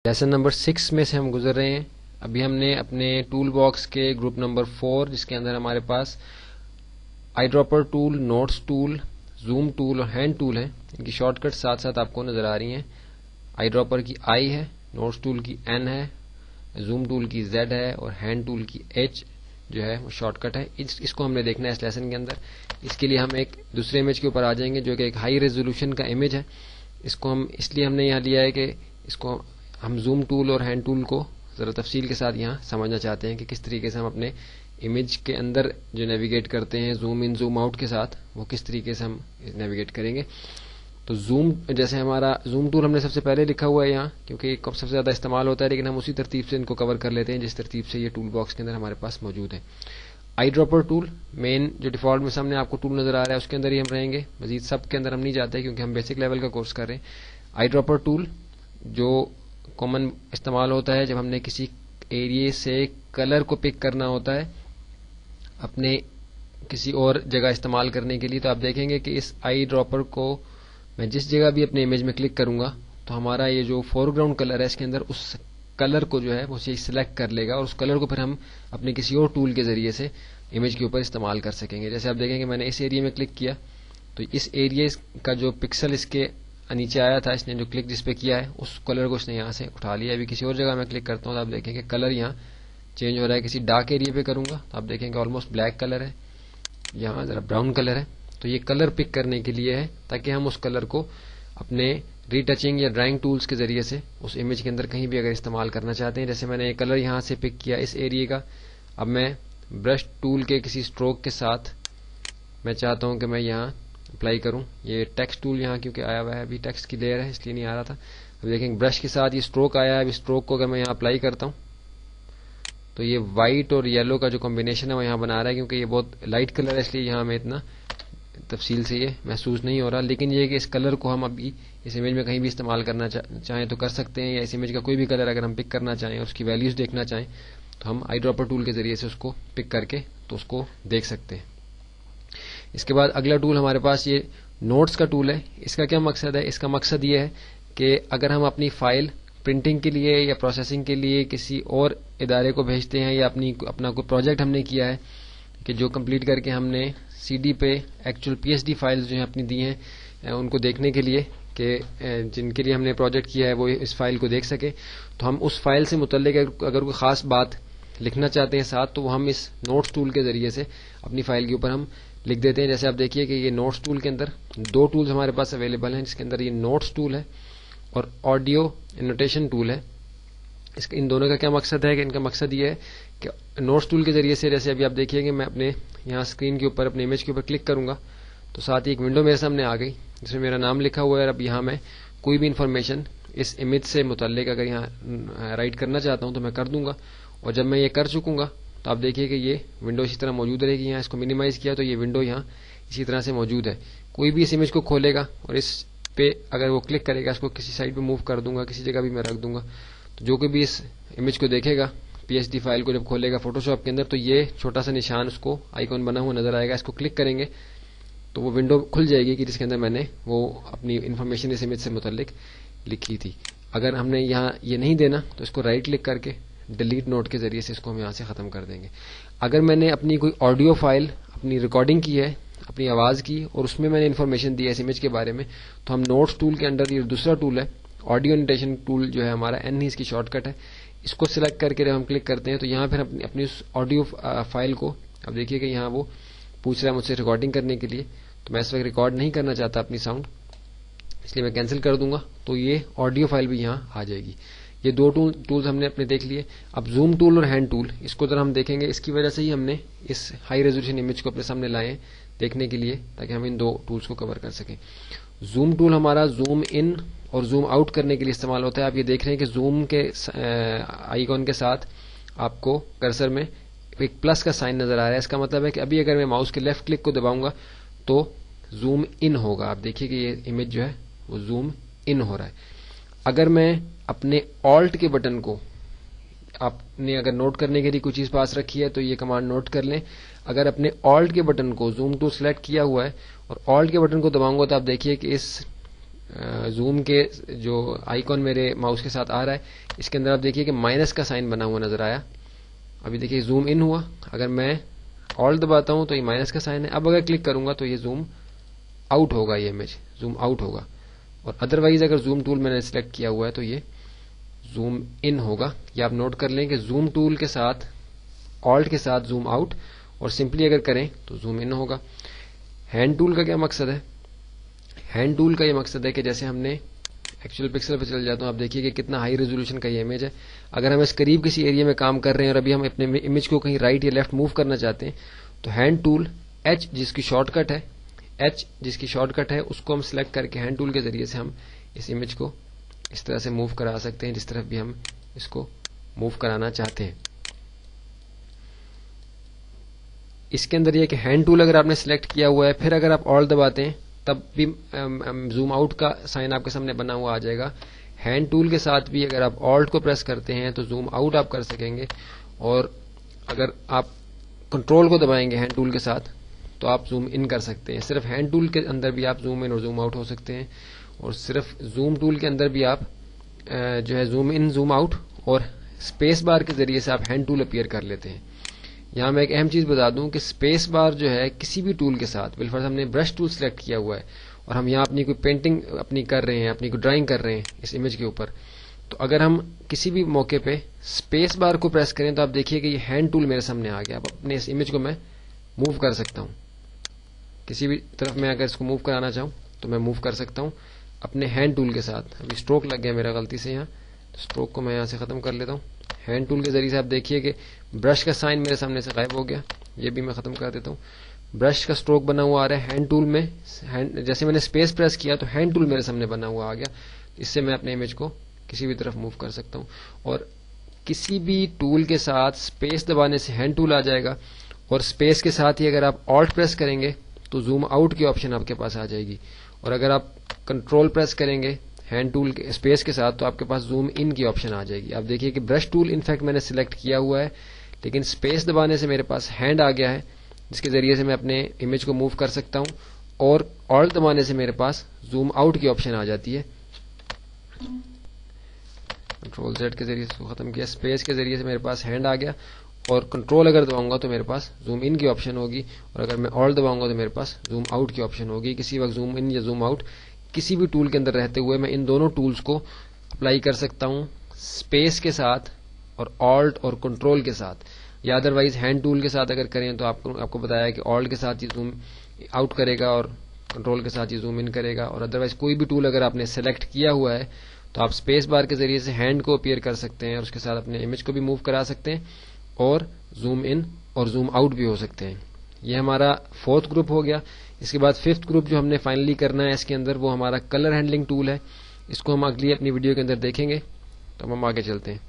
Lesson number 6 میں سے ہم گزر رہے ہیں. ابھی ہم نے اپنے ٹول باکس کے گروپ نمبر 4 جس کے اندر ہمارے پاس eye dropper tool, notes tool, zoom tool اور ہینڈ ٹول ہیں. ان کی شارٹ کٹ ساتھ ساتھ آپ کو نظر آ رہی ہیں. آئی ڈراپر کی آئی ہے، نوٹس ٹول کی این ہے، زوم ٹول کی زیڈ ہے اور ہینڈ ٹول کی ایچ جو ہے وہ شارٹ کٹ ہے. اس کو ہم نے دیکھنا ہے اس لیسن کے اندر. اس کے لیے ہم ایک دوسرے امیج کے اوپر آ جائیں گے جو کہ ایک ہائی ریزولوشن کا امیج ہے. اس کو ہم اس لیے ہم نے یہاں لیا ہے کہ اس کو ہم زوم ٹول اور ہینڈ ٹول کو ذرا تفصیل کے ساتھ یہاں سمجھنا چاہتے ہیں کہ کس طریقے سے ہم اپنے امیج کے اندر جو نیویگیٹ کرتے ہیں زوم ان زوم آؤٹ کے ساتھ، وہ کس طریقے سے ہم نیویگیٹ کریں گے. تو زوم جیسے ہمارا زوم ٹول ہم نے سب سے پہلے لکھا ہوا ہے یہاں کیونکہ سب سے زیادہ استعمال ہوتا ہے، لیکن ہم اسی ترتیب سے ان کو کور کر لیتے ہیں جس ترتیب سے یہ ٹول باکس کے اندر ہمارے پاس موجود ہے. آئی ڈراپر ٹول مین جو ڈیفالٹ میں سامنے آپ کو ٹول نظر آ رہا ہے اس کے اندر ہی ہم رہیں گے. مزید سب کے اندر ہم نہیں جاتے کیونکہ ہم بیسک لیول کا کورس کر رہے ہیں. آئی ڈراپر ٹول جو کامن استعمال ہوتا ہے جب ہم نے کسی ایریے سے کلر کو پک کرنا ہوتا ہے اپنے کسی اور جگہ استعمال کرنے کے لیے. تو آپ دیکھیں گے کہ اس آئی ڈراپر کو میں جس جگہ بھی اپنے امیج میں کلک کروں گا تو ہمارا یہ جو فور گراؤنڈ کلر ہے اس کے اندر اس کلر کو جو ہے وہ سلیکٹ کر لے گا اور اس کلر کو پھر ہم اپنے کسی اور ٹول کے ذریعے سے امیج کے اوپر استعمال کر سکیں گے. جیسے آپ دیکھیں گے میں نے اس ایریے میں کلک کیا تو اس ایریے کا جو پکسل اس کے نیچے آیا تھا اس نے جو کلک جس پہ کیا ہے اس کلر کو اس نے یہاں سے اٹھا لیا. ابھی کسی اور جگہ میں کلک کرتا ہوں تو آپ دیکھیں کہ کلر یہاں چینج ہو رہا ہے. کسی ڈارک ایریے پہ کروں گا تو آپ دیکھیں گے آلموسٹ بلیک کلر ہے، یہاں ذرا براؤن کلر ہے. تو یہ کلر پک کرنے کے لیے ہے تاکہ ہم اس کلر کو اپنے ری ٹچنگ یا ڈرائنگ ٹولز کے ذریعے سے اس امیج کے اندر کہیں بھی اگر استعمال کرنا چاہتے ہیں. جیسے میں نے یہ کلر یہاں سے پک کیا اس ایریے کا، اب میں برش ٹول کے کسی اسٹروک کے ساتھ میں چاہتا ہوں کہ میں یہاں اپلائی کروں. یہ ٹیکسٹ ٹول یہاں کیونکہ آیا ہوا ہے، ابھی ٹیکسٹ کی لیئر ہے اس لیے نہیں آ رہا تھا. اب دیکھیں برش کے ساتھ یہ اسٹروک آیا ہے. اب اسٹروک کو اگر میں یہاں اپلائی کرتا ہوں تو یہ وائٹ اور یلو کا جو کمبینیشن ہے وہ یہاں بنا رہا ہے کیونکہ یہ بہت لائٹ کلر ہے اس لیے یہاں ہمیں اتنا تفصیل سے یہ محسوس نہیں ہو رہا. لیکن یہ کہ اس کلر کو ہم ابھی اس امیج میں کہیں بھی استعمال کرنا چاہیں تو کر سکتے ہیں، یا اس امیج کا کوئی بھی کلر اگر ہم پک کرنا چاہیں اور اس کی ویلیوز دیکھنا چاہیں تو ہم آئی ڈراپر ٹول کے ذریعے سے اس کو پک کر کے تو اس کو دیکھ سکتے ہیں. اس کے بعد اگلا ٹول ہمارے پاس یہ نوٹس کا ٹول ہے. اس کا کیا مقصد ہے؟ اس کا مقصد یہ ہے کہ اگر ہم اپنی فائل پرنٹنگ کے لیے یا پروسیسنگ کے لیے کسی اور ادارے کو بھیجتے ہیں یا اپنا کوئی پروجیکٹ ہم نے کیا ہے کہ جو کمپلیٹ کر کے ہم نے سی ڈی پہ ایکچوئل پی ایچ ڈی فائلز جو ہیں اپنی دی ہیں ان کو دیکھنے کے لیے کہ جن کے لیے ہم نے پروجیکٹ کیا ہے وہ اس فائل کو دیکھ سکے، تو ہم اس فائل سے متعلق اگر کوئی خاص بات لکھنا چاہتے ہیں ساتھ تو وہ ہم اس نوٹس ٹول کے ذریعے سے اپنی فائل کے اوپر ہم لکھ دیتے ہیں. جیسے آپ دیکھیے کہ یہ نوٹس ٹول کے اندر دو ٹولز ہمارے پاس اویلیبل ہیں جس کے اندر یہ نوٹس ٹول ہے اور آڈیو انوٹیشن ٹول ہے. ان دونوں کا کیا مقصد ہے کہ ان کا مقصد یہ ہے کہ نوٹس ٹول کے ذریعے سے جیسے ابھی آپ دیکھیے کہ میں اپنے یہاں اسکرین کے اوپر اپنے امیج کے اوپر کلک کروں گا تو ساتھ ہی ایک ونڈو میرے سامنے آ گئی جس میں میرا نام لکھا ہوا ہے. اب یہاں میں کوئی بھی انفارمیشن اس امیج سے متعلق اگر یہاں رائٹ کرنا چاہتا ہوں تو میں کر دوں گا، اور جب میں یہ کر چکوں گا تو آپ دیکھیے کہ یہ ونڈو اسی طرح موجود رہے گی. یہاں اس کو منیمائز کیا تو یہ ونڈو یہاں اسی طرح سے موجود ہے. کوئی بھی اس امیج کو کھولے گا اور اس پہ اگر وہ کلک کرے گا، اس کو کسی سائڈ پہ موو کر دوں گا، کسی جگہ بھی میں رکھ دوں گا، تو جو کوئی بھی اس امیج کو دیکھے گا پی ایچ ڈی فائل کو جب کھولے گا فوٹوشاپ کے اندر تو یہ چھوٹا سا نشان اس کو آئیکن بنا ہوا نظر آئے گا. اس کو کلک کریں گے تو وہ ونڈو کھل جائے گی کہ جس کے اندر میں نے وہ اپنی انفارمیشن اس امیج سے متعلق لکھی تھی. اگر ہم نے یہاں یہ نہیں دینا تو اس کو رائٹ کلک کر کے ڈیلیٹ نوٹ کے ذریعے سے اس کو ہم یہاں سے ختم کر دیں گے. اگر میں نے اپنی کوئی آڈیو فائل اپنی ریکارڈنگ کی ہے اپنی آواز کی اور اس میں نے انفارمیشن دی ہے اس امیج کے بارے میں تو ہم نوٹس ٹول کے انڈر یہ دوسرا ٹول ہے آڈیو انوٹیشن ٹول جو ہے ہمارا این ہی اس کی شارٹ کٹ ہے. اس کو سلیکٹ کر کے جب ہم کلک کرتے ہیں تو یہاں پھر اپنی اس آڈیو فائل کو اب دیکھیے کہ یہاں وہ پوچھ رہا ہے مجھ سے ریکارڈنگ کرنے کے لیے، تو میں اس وقت ریکارڈ نہیں کرنا چاہتا اپنی ساؤنڈ، اس لیے میں کینسل کر دوں گا تو یہ آڈیو فائل بھی یہاں آ جائے گی. یہ دو ٹولز ہم نے اپنے دیکھ لیے. اب زوم ٹول اور ہینڈ ٹول اس کو ذرا ہم دیکھیں گے. اس کی وجہ سے ہی ہم نے اس ہائی ریزولوشن امیج کو اپنے سامنے لائے ہیں دیکھنے کے لیے تاکہ ہم ان دو ٹولز کو کور کر سکیں. زوم ٹول ہمارا زوم ان اور زوم آؤٹ کرنے کے لیے استعمال ہوتا ہے. آپ یہ دیکھ رہے ہیں کہ زوم کے آئیکن کے ساتھ آپ کو کرسر میں ایک پلس کا سائن نظر آ رہا ہے. اس کا مطلب ہے کہ ابھی اگر میں ماؤس کے لیفٹ کلک کو دباؤں گا تو زوم ان ہوگا. آپ دیکھیے کہ یہ امیج جو ہے وہ زوم ان ہو رہا ہے. اگر میں اپنے آلٹ کے بٹن کو آپ نے اگر نوٹ کرنے کے لیے کوئی چیز پاس رکھی ہے تو یہ کمانڈ نوٹ کر لیں. اگر اپنے آلٹ کے بٹن کو زوم ٹو سلیکٹ کیا ہوا ہے اور آلٹ کے بٹن کو دباؤں گا تو آپ دیکھیے کہ اس زوم کے جو آئیکن میرے ماؤس کے ساتھ آ رہا ہے اس کے اندر آپ دیکھیے کہ مائنس کا سائن بنا ہوا نظر آیا. ابھی دیکھیے زوم ان ہوا, اگر میں آل دباتا ہوں تو یہ مائنس کا سائن ہے. اب اگر کلک کروں گا تو یہ زوم آؤٹ ہوگا, یہ امیج زوم آؤٹ ہوگا. اور ادروائز اگر زوم ٹول میں نے سلیکٹ کیا ہوا ہے تو یہ زوم ان ہوگا. یہ آپ نوٹ کر لیں کہ زوم ٹول کے ساتھ آلٹ کے ساتھ زوم آؤٹ اور سمپلی اگر کریں تو زوم ان ہوگا. ہینڈ ٹول کا کیا مقصد ہے؟ ہینڈ ٹول کا یہ مقصد ہے کہ جیسے ہم نے ایکچوئل پکسل پہ چل جاتا ہوں, آپ دیکھیے کہ کتنا ہائی ریزولوشن کا یہ امیج ہے. اگر ہم اس قریب کسی ایریا میں کام کر رہے ہیں اور ابھی ہم اپنے امیج کو کہیں رائٹ یا لیفٹ موو کرنا چاہتے ہیں تو ہینڈ ٹول ایچ جس کی شارٹ کٹ ہے اس کو ہم سلیکٹ کر کے ہینڈ ٹول کے ذریعے سے ہم اس امیج کو اس طرح سے موو کرا سکتے ہیں جس طرف بھی ہم اس کو موو کرانا چاہتے ہیں. اس کے اندر یہ کہ ہینڈ ٹول اگر آپ نے سلیکٹ کیا ہوا ہے پھر اگر آپ آل دباتے ہیں تب بھی زوم آؤٹ کا سائن آپ کے سامنے بنا ہوا آ جائے گا. ہینڈ ٹول کے ساتھ بھی اگر آپ آلٹ کو پریس کرتے ہیں تو زوم آؤٹ آپ کر سکیں گے, اور اگر آپ کنٹرول کو دبائیں گے ہینڈ ٹول کے ساتھ تو آپ زوم ان کر سکتے ہیں. صرف ہینڈ ٹول کے اندر بھی آپ زوم ان اور زوم آؤٹ ہو سکتے ہیں, اور صرف زوم ٹول کے اندر بھی آپ جو ہے زوم ان زوم آؤٹ اور اسپیس بار کے ذریعے سے آپ ہینڈ ٹول اپیئر کر لیتے ہیں. یہاں میں ایک اہم چیز بتا دوں کہ اسپیس بار جو ہے کسی بھی ٹول کے ساتھ, بالفرض ہم نے برش ٹول سلیکٹ کیا ہوا ہے اور ہم یہاں اپنی کوئی پینٹنگ اپنی کر رہے ہیں, اپنی کوئی ڈرائنگ کر رہے ہیں اس امیج کے اوپر, تو اگر ہم کسی بھی موقع پہ اسپیس بار کو پریس کریں تو آپ دیکھیے کہ یہ ہینڈ ٹول میرے سامنے آ گیا. اب اپنے اس امیج کو میں موو کر سکتا ہوں, کسی بھی طرف میں اگر اس کو موو کرانا چاہوں تو میں موو کر سکتا ہوں اپنے ہینڈ ٹول کے ساتھ. ابھی اسٹروک لگ گیا میرا غلطی سے یہاں, تو اسٹروک کو میں یہاں سے ختم کر لیتا ہوں. ہینڈ ٹول کے ذریعے سے آپ دیکھیے کہ برش کا سائن میرے سامنے سے غائب ہو گیا, یہ بھی میں ختم کر دیتا ہوں. برش کا اسٹروک بنا ہوا آ رہا ہے ہینڈ ٹول میں, جیسے میں نے اسپیس پریس کیا تو ہینڈ ٹول میرے سامنے بنا ہوا آ گیا. اس سے میں اپنے امیج کو کسی بھی طرف موو کر سکتا ہوں, اور کسی بھی ٹول کے ساتھ اسپیس دبانے سے ہینڈ ٹول آ جائے گا, اور اسپیس کے ساتھ ہی اگر آپ آلٹ پریس کریں گے تو زوم آؤٹ کی آپشن آپ کے پاس آ جائے گی, اور اگر آپ کنٹرول پریس کریں گے ہینڈ ٹول کے اسپیس کے ساتھ تو آپ کے پاس زوم ان کی آپشن آ جائے گی. آپ دیکھیے کہ برش ٹول انفیکٹ میں نے سلیکٹ کیا ہوا ہے لیکن اسپیس دبانے سے میرے پاس ہینڈ آ گیا ہے جس کے ذریعے سے میں اپنے امیج کو موو کر سکتا ہوں, اور آلٹ دبانے سے میرے پاس زوم آؤٹ کی آپشن آ جاتی ہے. کنٹرول زیڈ کے ذریعے سے ختم کیا, اسپیس کے ذریعے سے میرے پاس ہینڈ آ گیا, اور کنٹرول اگر دباؤں گا تو میرے پاس زوم ان کی آپشن ہوگی, اور اگر میں آلٹ دباؤں گا تو میرے پاس زوم آؤٹ کی آپشن ہوگی. کسی وقت زوم ان یا زوم آؤٹ کسی بھی ٹول کے اندر رہتے ہوئے میں ان دونوں ٹولز کو اپلائی کر سکتا ہوں, اسپیس کے ساتھ اور آلٹ اور کنٹرول کے ساتھ, یا ادروائز ہینڈ ٹول کے ساتھ اگر کریں تو آپ کو بتایا کہ آلٹ کے ساتھ یہ زوم آؤٹ کرے گا اور کنٹرول کے ساتھ یہ زوم ان کرے گا, اور ادروائز کوئی بھی ٹول اگر آپ نے سلیکٹ کیا ہوا ہے تو آپ اسپیس بار کے ذریعے سے ہینڈ کو اپیئر کر سکتے ہیں اور اس کے ساتھ اپنے امیج کو بھی موو کرا سکتے ہیں, اور زوم ان اور زوم آؤٹ بھی ہو سکتے ہیں. یہ ہمارا 4تھ گروپ ہو گیا. اس کے بعد 5تھ گروپ جو ہم نے فائنلی کرنا ہے اس کے اندر وہ ہمارا کلر ہینڈلنگ ٹول ہے. اس کو ہم اگلی اپنی ویڈیو کے اندر دیکھیں گے, تو ہم آگے چلتے ہیں.